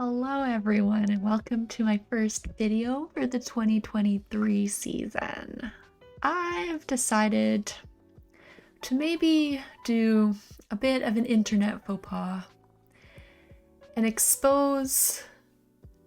Hello everyone and welcome to my first video for the 2023 season. I've decided to maybe do a bit of an internet faux pas and expose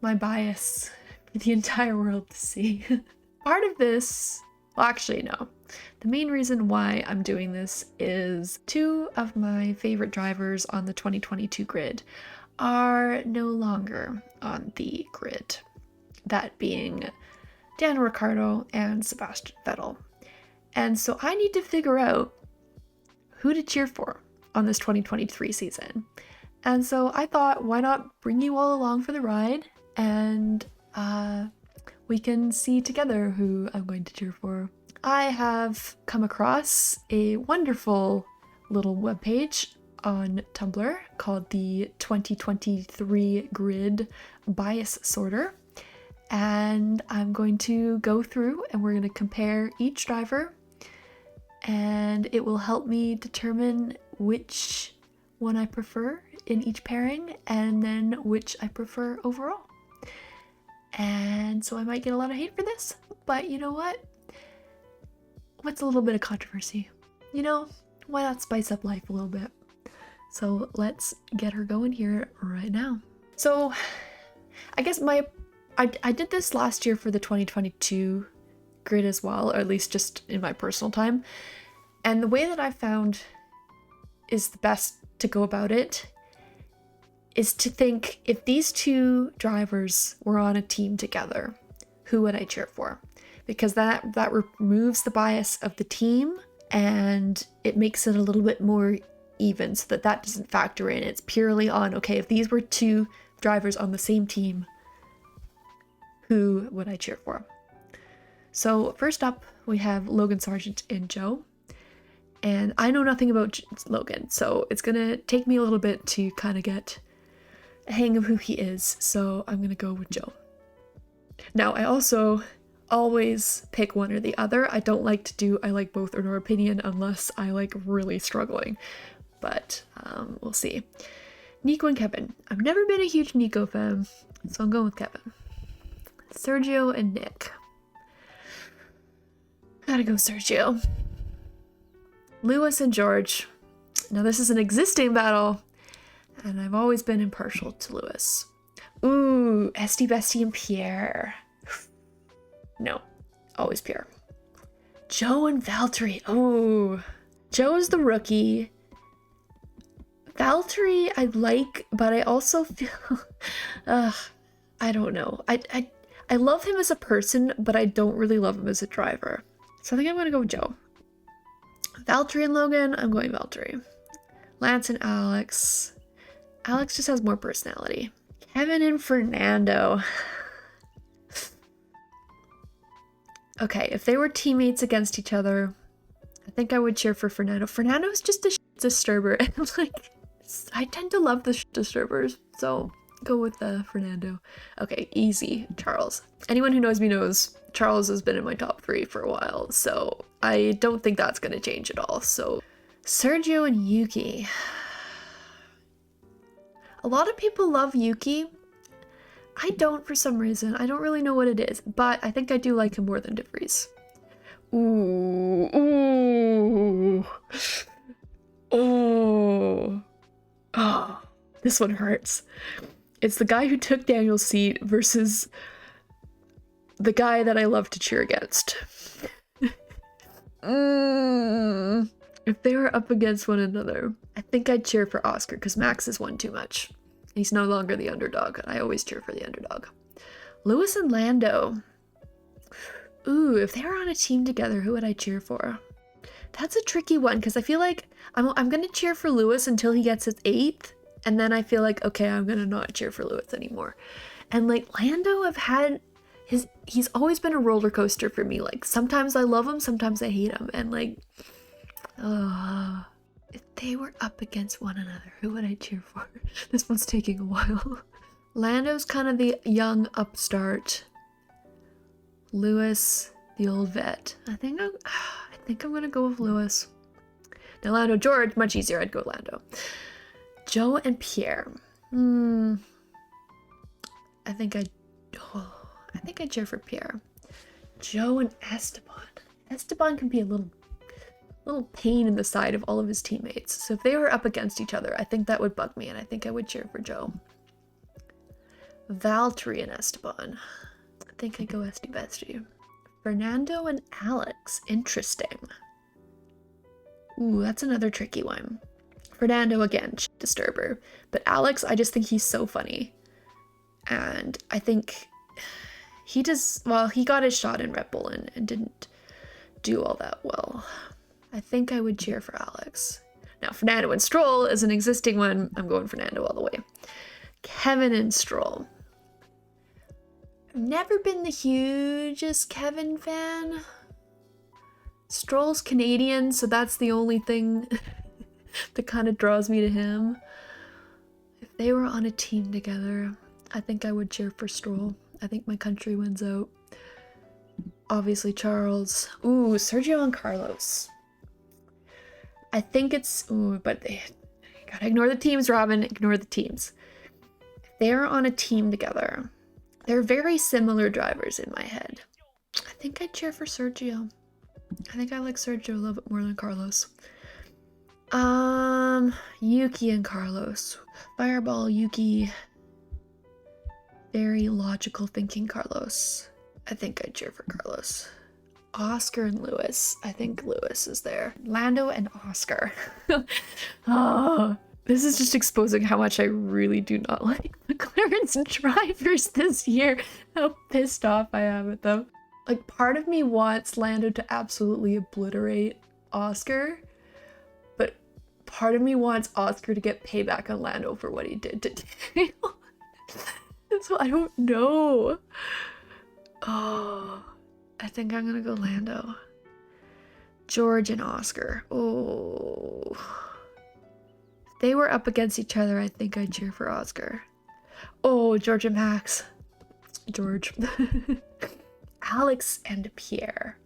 my bias for the entire world to see. Part of this, well actually no, the main reason why I'm doing this is two of my favorite drivers on the 2022 grid are no longer on the grid, that being Riccardo and Sebastian Vettel. And so I need to figure out who to cheer for on this 2023 season. And so I thought, why not bring you all along for the ride and we can see together who I'm going to cheer for. I have come across a wonderful little webpage on Tumblr called the 2023 Grid Biasorter, and I'm going to go through and we're going to compare each driver, and it will help me determine which one I prefer in each pairing and then which I prefer overall. And so I might get a lot of hate for this, but you know what? What's a little bit of controversy? You know, why not spice up life a little bit? So let's get her going here right now. So I guess I did this last year for the 2022 grid as well, or at least just in my personal time. And the way that I found is the best to go about it is to think, if these two drivers were on a team together, who would I cheer for? Because that removes the bias of the team and it makes it a little bit more even, so that doesn't factor in. It's purely on, okay, if these were two drivers on the same team, who would I cheer for? So first up, we have Logan Sargent and Joe. And I know nothing about Logan, so it's gonna take me a little bit to kind of get a hang of who he is. So I'm gonna go with Joe. Now, I also always pick one or the other. I don't like to do I like both or no opinion unless I like really struggling. But we'll see. Nico and Kevin. I've never been a huge Nico fan, so I'm going with Kevin. Sergio and Nick. Gotta go Sergio. Lewis and George. Now this is an existing battle, and I've always been impartial to Lewis. Ooh, Esty, Bestie, and Pierre. No, always Pierre. Joe and Valtteri. Ooh, Joe's the rookie. Valtteri I like, but I also feel, I don't know. I love him as a person, but I don't really love him as a driver. So I think I'm gonna go with Joe. Valtteri and Logan, I'm going Valtteri. Lance and Alex. Alex just has more personality. Kevin and Fernando. Okay, if they were teammates against each other, I think I would cheer for Fernando. Fernando's just a disturber, and like, I tend to love the disturbers, so go with Fernando. Okay, easy. Charles. Anyone who knows me knows Charles has been in my top 3 for a while, so I don't think that's going to change at all. So Sergio and Yuki. A lot of people love Yuki. I don't for some reason. I don't really know what it is, but I think I do like him more than DeVries. Ooh, ooh, oh. Oh, this one hurts. It's the guy who took Daniel's seat versus the guy that I love to cheer against. If they were up against one another, I think I'd cheer for Oscar because Max has won too much. He's no longer the underdog. I always cheer for the underdog. Lewis and Lando. Ooh, if they were on a team together, who would I cheer for? That's a tricky one because I feel like I'm gonna cheer for Lewis until he gets his 8th, and then I feel like, okay, I'm gonna not cheer for Lewis anymore. And like Lando, he's always been a roller coaster for me. Like sometimes I love him, sometimes I hate him, and like, if they were up against one another, who would I cheer for? This one's taking a while. Lando's kind of the young upstart. Lewis, the old vet. I think I'm gonna go with Lewis. Now Lando, George, much easier. I'd go Lando. Joe and Pierre. I think I'd cheer for Pierre. Joe and Esteban. Esteban can be a little pain in the side of all of his teammates. So if they were up against each other, I think that would bug me, and I think I would cheer for Joe. Valtteri and Esteban. I think I'd go Esti. Fernando and Alex. Interesting. Ooh, that's another tricky one. Fernando, again, disturber. But Alex, I just think he's so funny. And I think he got his shot in Red Bull and didn't do all that well. I think I would cheer for Alex. Now, Fernando and Stroll is an existing one. I'm going Fernando all the way. Kevin and Stroll. I've never been the hugest Kevin fan. Stroll's Canadian, so that's the only thing that kind of draws me to him. If they were on a team together, I think I would cheer for Stroll. I think my country wins out. Obviously Charles. Ooh, Sergio and Carlos. I think it's... Ooh, but they... Gotta ignore the teams, Robin. Ignore the teams. If they're on a team together, they're very similar drivers in my head. I think I'd cheer for Sergio. I think I like Sergio a little bit more than Carlos. Yuki and Carlos. Fireball, Yuki. Very logical thinking Carlos. I think I'd cheer for Carlos. Oscar and Lewis. I think Lewis is there. Lando and Oscar. Oh, this is just exposing how much I really do not like McLaren's drivers this year. How pissed off I am at them. Like, part of me wants Lando to absolutely obliterate Oscar, but part of me wants Oscar to get payback on Lando for what he did to Daniel. So I don't know. Oh, I think I'm gonna go Lando. George and Oscar. Oh. If they were up against each other, I think I'd cheer for Oscar. Oh, George and Max. George. Alex and Pierre.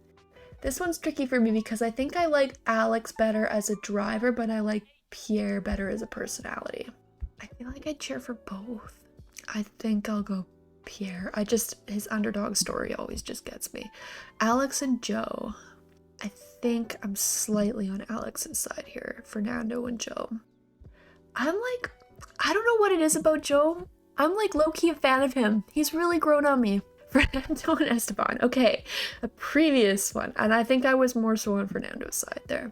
This one's tricky for me because I think I like Alex better as a driver, but I like Pierre better as a personality. I feel like I'd cheer for both. I think I'll go Pierre. His underdog story always just gets me. Alex and Joe. I think I'm slightly on Alex's side here. Fernando and Joe. I don't know what it is about Joe. I'm like low-key a fan of him. He's really grown on me. Fernando and Esteban. Okay, a previous one. And I think I was more so on Fernando's side there.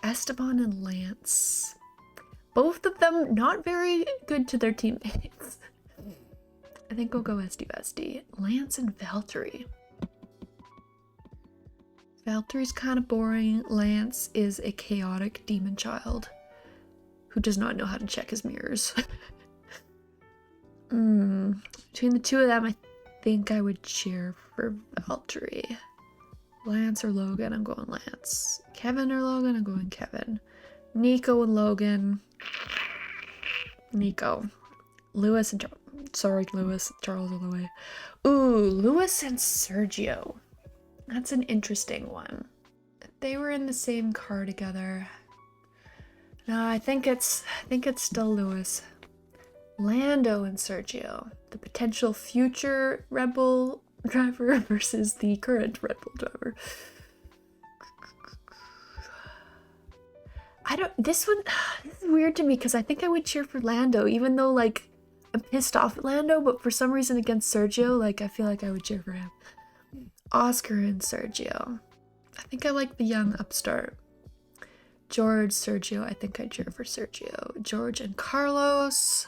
Esteban and Lance. Both of them not very good to their teammates. I think we'll go Esti. Lance and Valtteri. Valtteri's kind of boring. Lance is a chaotic demon child who does not know how to check his mirrors. Between the two of them, I think I would cheer for Valtteri. Lance or Logan, I'm going Lance. Kevin or Logan, I'm going Kevin. Nico and Logan. Nico. Lewis and Charles all the way. Ooh, Lewis and Sergio. That's an interesting one. They were in the same car together. No, I think it's still Lewis. Lando and Sergio. The potential future Red Bull driver versus the current Red Bull driver. This is weird to me because I think I would cheer for Lando, even though, like, I'm pissed off at Lando, but for some reason against Sergio, like, I feel like I would cheer for him. Oscar and Sergio. I think I like the young upstart. George, Sergio, I think I'd cheer for Sergio. George and Carlos.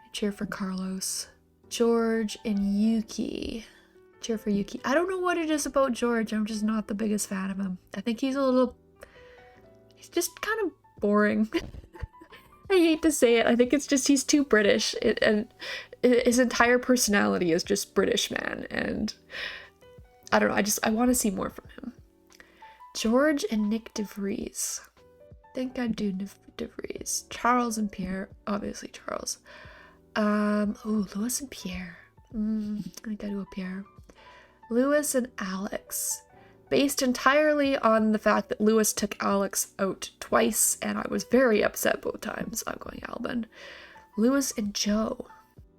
I cheer for Carlos. George and Yuki. Cheer for Yuki. I don't know what it is about George. I'm just not the biggest fan of him. I think he's just kind of boring. I hate to say it. I think it's just he's too British. And his entire personality is just British man. And I don't know. I want to see more from him. George and Nick DeVries. I think I'd do DeVries. Charles and Pierre. Obviously Charles. Lewis and Pierre. I think I'd do a Pierre. Lewis and Alex. Based entirely on the fact that Lewis took Alex out twice, and I was very upset both times. I'm going Albon. Lewis and Joe.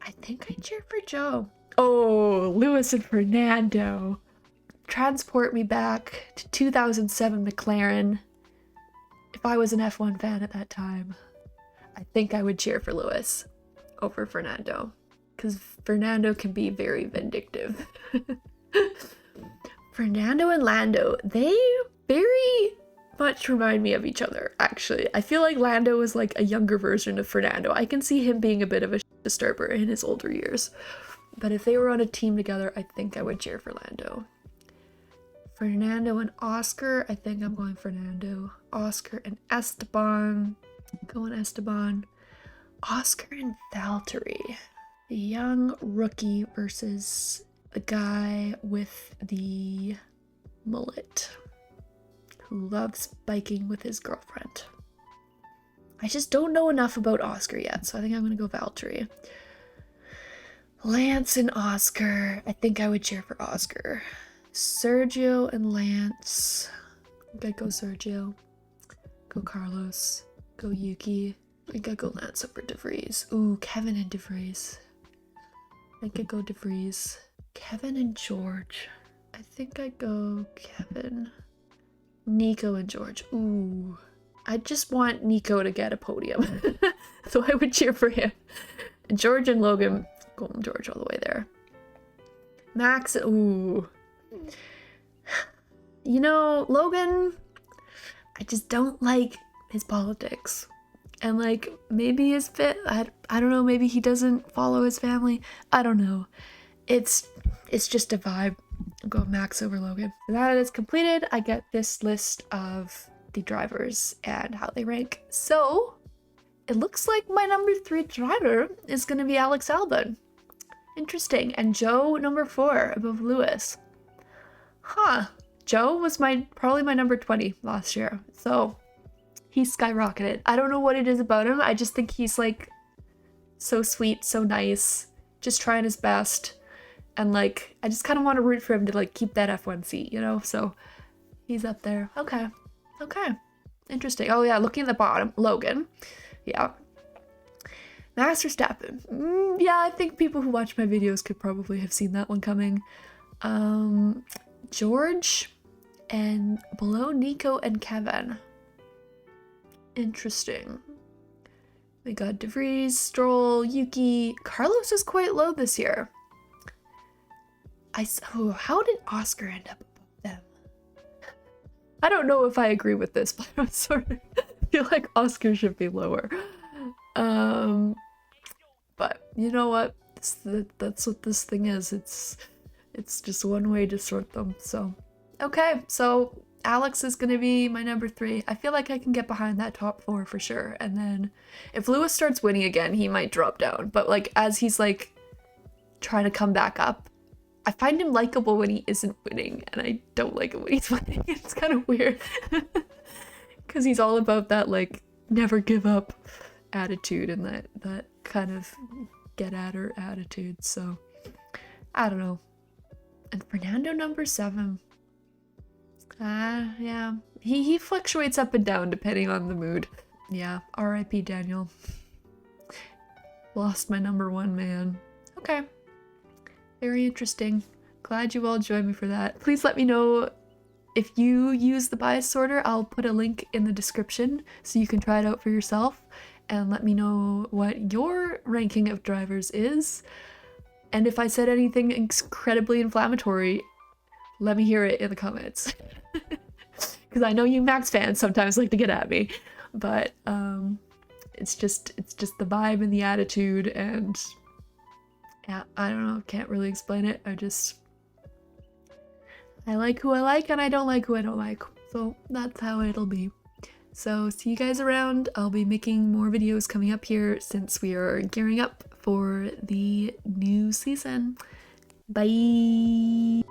I I think I cheer for Joe. Oh, Lewis and Fernando. Transport me back to 2007 McLaren. If I was an F1 fan at that time, I think I would cheer for Lewis over Fernando. Because Fernando can be very vindictive. Fernando and Lando, they very much remind me of each other, actually. I feel like Lando is like a younger version of Fernando. I can see him being a bit of a disturber in his older years. But if they were on a team together, I think I would cheer for Lando. Fernando and Oscar, I think I'm going Fernando. Oscar and Esteban, going Esteban. Oscar and Valtteri. The young rookie versus the guy with the mullet who loves biking with his girlfriend. I just don't know enough about Oscar yet, so I think I'm going to go Valtteri. Lance and Oscar. I think I would cheer for Oscar. Sergio and Lance. I think I'd go Sergio. Go Carlos. Go Yuki. I think I'd go Lance over De Vries. Ooh, Kevin and De Vries. I think I'd go De Vries. Kevin and George. I think I'd go Kevin. Nico and George. Ooh. I just want Nico to get a podium. So I would cheer for him. George and Logan. Golden George all the way there. Max. Ooh. You know, Logan, I just don't like his politics. And like, maybe his fit, I don't know, maybe he doesn't follow his family. I don't know. It's just a vibe. I'll go Max over Logan. Now that is completed, I get this list of the drivers and how they rank. So, it looks like my number 3 driver is going to be Alex Albon. Interesting. And Joe, number 4, above Lewis. Huh. Joe was probably my number 20 last year. So, he skyrocketed. I don't know what it is about him. I just think he's like so sweet, so nice, just trying his best. And like, I just kind of want to root for him to like keep that F1 seat, you know? So he's up there. Okay. Okay. Interesting. Oh yeah, looking at the bottom, Logan. Yeah. Max Verstappen. Yeah, I think people who watch my videos could probably have seen that one coming. George and below Nico and Kevin. Interesting. We got De Vries, Stroll, Yuki. Carlos is quite low this year. How did Oscar end up above them? I don't know if I agree with this, but I sort of feel like Oscar should be lower. But you know what? That's what this thing is. It's just one way to sort them. So, okay. So Alex is going to be my number 3. I feel like I can get behind that top 4 for sure. And then if Lewis starts winning again, he might drop down. But like as he's like trying to come back up, I find him likable when he isn't winning, and I don't like it when he's winning. It's kind of weird. Because he's all about that like never give up attitude and that kind of get at her attitude. So I don't know. And Fernando number 7. Yeah. He fluctuates up and down depending on the mood. Yeah, R.I.P. Daniel. Lost my number 1 man. Okay. Very interesting. Glad you all joined me for that. Please let me know if you use the bias sorter. I'll put a link in the description so you can try it out for yourself. And let me know what your ranking of drivers is. And if I said anything incredibly inflammatory, let me hear it in the comments. Because I know you Max fans sometimes like to get at me. But it's just the vibe and the attitude, and yeah, I don't know, can't really explain it. I like who I like and I don't like who I don't like. So that's how it'll be. So see you guys around. I'll be making more videos coming up here since we are gearing up for the new season. Bye!